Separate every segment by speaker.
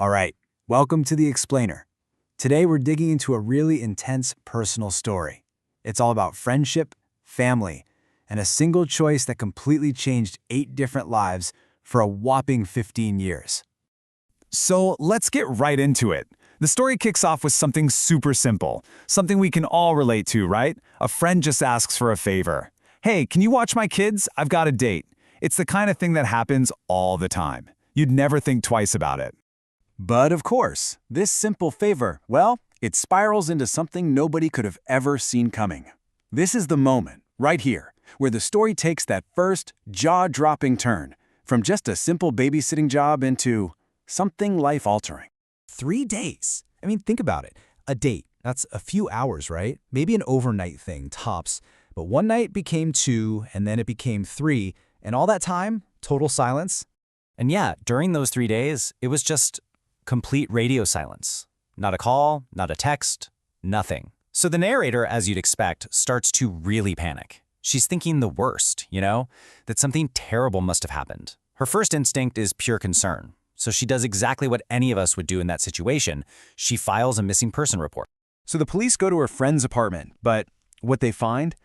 Speaker 1: All right, welcome to The Explainer. Today we're digging into a really intense personal story. It's all about friendship, family, and a single choice that completely changed 8 different lives for a whopping 15 years.
Speaker 2: So let's get right into it. The story kicks off with something super simple, something we can all relate to, right? A friend just asks for a favor. Hey, can you watch my kids? I've got a date. It's the kind of thing that happens all the time. You'd never think twice about it.
Speaker 1: But of course, this simple favor, well, it spirals into something nobody could have ever seen coming. This is the moment, right here, where the story takes that first jaw-dropping turn from just a simple babysitting job into something life-altering.
Speaker 3: 3 days. I mean, think about it. A date, that's a few hours, right? Maybe an overnight thing, tops. But one night became 2, and then it became 3, and all that time, total silence.
Speaker 4: And yeah, during those 3 days, it was just complete radio silence. Not a call, not a text, nothing. So the narrator, as you'd expect, starts to really panic. She's thinking the worst, that something terrible must have happened. Her first instinct is pure concern. So she does exactly what any of us would do in that situation. She files a missing person report.
Speaker 1: So the police go to her friend's apartment, but what they find?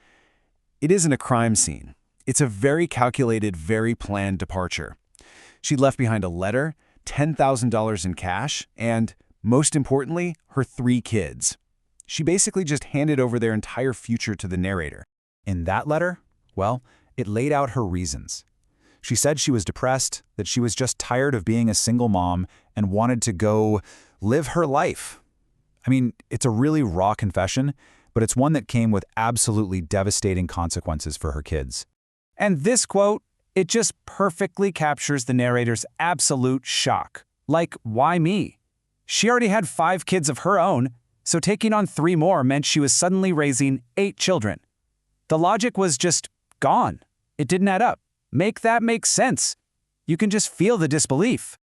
Speaker 1: It isn't a crime scene. It's a very calculated, very planned departure. She left behind a letter, $10,000 in cash, and, most importantly, her 3 kids. She basically just handed over their entire future to the narrator.
Speaker 3: In that letter, well, it laid out her reasons. She said she was depressed, that she was just tired of being a single mom and wanted to go live her life. I mean, it's a really raw confession, but it's one that came with absolutely devastating consequences for her kids.
Speaker 1: And this quote, it just perfectly captures the narrator's absolute shock. Like, why me? She already had 5 kids of her own, so taking on 3 more meant she was suddenly raising 8 children. The logic was just gone. It didn't add up. Make that make sense. You can just feel the disbelief.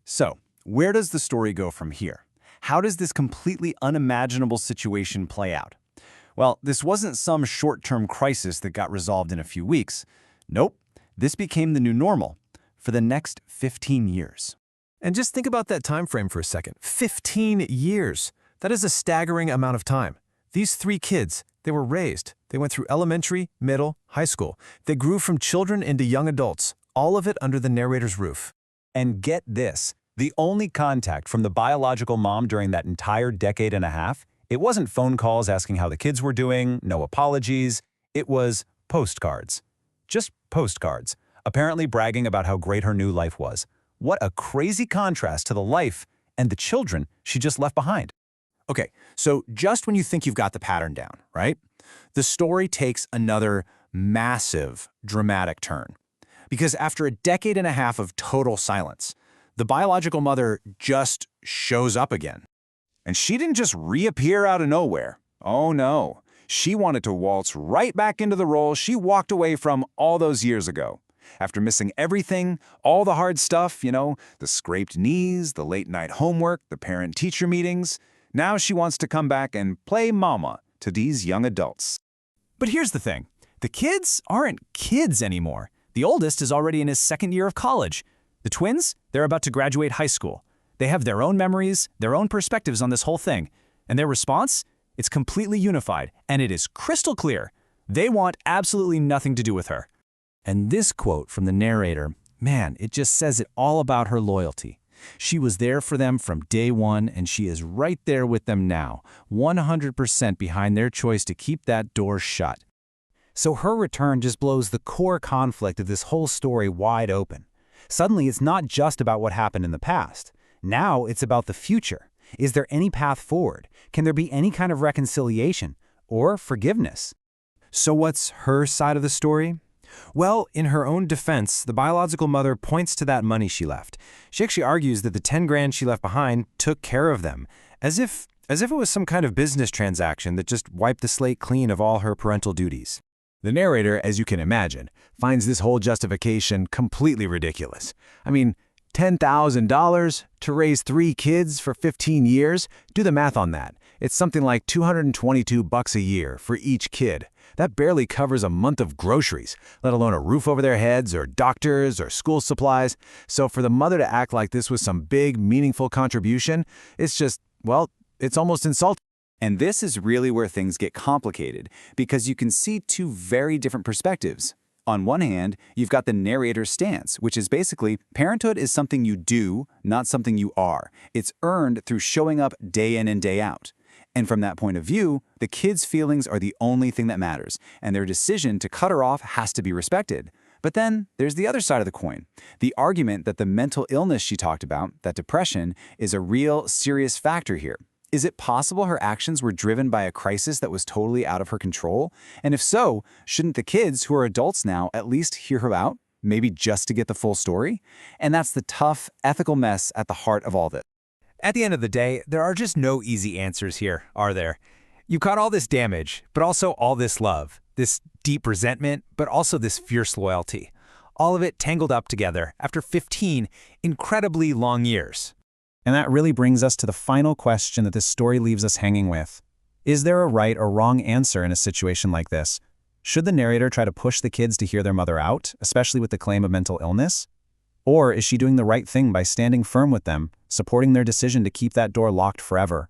Speaker 1: So, where does the story go from here? How does this completely unimaginable situation play out? Well, this wasn't some short-term crisis that got resolved in a few weeks. Nope, this became the new normal for the next 15 years.
Speaker 5: And just think about that time frame for a second. 15 years. That is a staggering amount of time. These 3 kids, they were raised. They went through elementary, middle, high school. They grew from children into young adults, all of it under the narrator's roof.
Speaker 2: And get this, the only contact from the biological mom during that entire decade and a half, it wasn't phone calls asking how the kids were doing, no apologies. It was postcards. Just postcards, apparently bragging about how great her new life was. What a crazy contrast to the life and the children she just left behind.
Speaker 1: Okay, so just when you think you've got the pattern down, right? The story takes another massive, dramatic turn. Because after a decade and a half of total silence, the biological mother just shows up again. And she didn't just reappear out of nowhere. Oh no, she wanted to waltz right back into the role she walked away from all those years ago. After missing everything, all the hard stuff, the scraped knees, the late-night homework, the parent-teacher meetings, now she wants to come back and play mama to these young adults.
Speaker 3: But here's the thing. The kids aren't kids anymore. The oldest is already in his 2nd year of college. The twins, they're about to graduate high school. They have their own memories, their own perspectives on this whole thing. And their response? It's completely unified, and it is crystal clear. They want absolutely nothing to do with her. And this quote from the narrator, man, it just says it all about her loyalty. She was there for them from day one, and she is right there with them now, 100% behind their choice to keep that door shut. So her return just blows the core conflict of this whole story wide open. Suddenly, it's not just about what happened in the past. Now it's about the future. Is there any path forward? Can there be any kind of reconciliation or forgiveness? So what's her side of the story? Well, in her own defense, the biological mother points to that money she left. She actually argues that the 10 grand she left behind took care of them, as if it was some kind of business transaction that just wiped the slate clean of all her parental duties.
Speaker 1: The narrator, as you can imagine, finds this whole justification completely ridiculous. I mean, $10,000 to raise 3 kids for 15 years? Do the math on that. It's something like $222 a year for each kid.
Speaker 5: That barely covers a month of groceries, let alone a roof over their heads or doctors or school supplies. So for the mother to act like this was some big, meaningful contribution, it's just, well, it's almost insulting.
Speaker 2: And this is really where things get complicated, because you can see two very different perspectives. On one hand, you've got the narrator's stance, which is basically parenthood is something you do, not something you are. It's earned through showing up day in and day out. And from that point of view, the kids' feelings are the only thing that matters, and their decision to cut her off has to be respected. But then there's the other side of the coin, the argument that the mental illness she talked about, that depression, is a real, serious factor here. Is it possible her actions were driven by a crisis that was totally out of her control? And if so, shouldn't the kids, who are adults now, at least hear her out? Maybe just to get the full story? And that's the tough, ethical mess at the heart of all this.
Speaker 3: At the end of the day, there are just no easy answers here, are there? You caught all this damage, but also all this love, this deep resentment, but also this fierce loyalty. All of it tangled up together after 15 incredibly long years.
Speaker 1: And that really brings us to the final question that this story leaves us hanging with. Is there a right or wrong answer in a situation like this? Should the narrator try to push the kids to hear their mother out, especially with the claim of mental illness? Or is she doing the right thing by standing firm with them, supporting their decision to keep that door locked forever?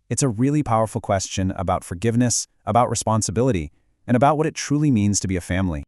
Speaker 1: It's a really powerful question about forgiveness, about responsibility, and about what it truly means to be a family.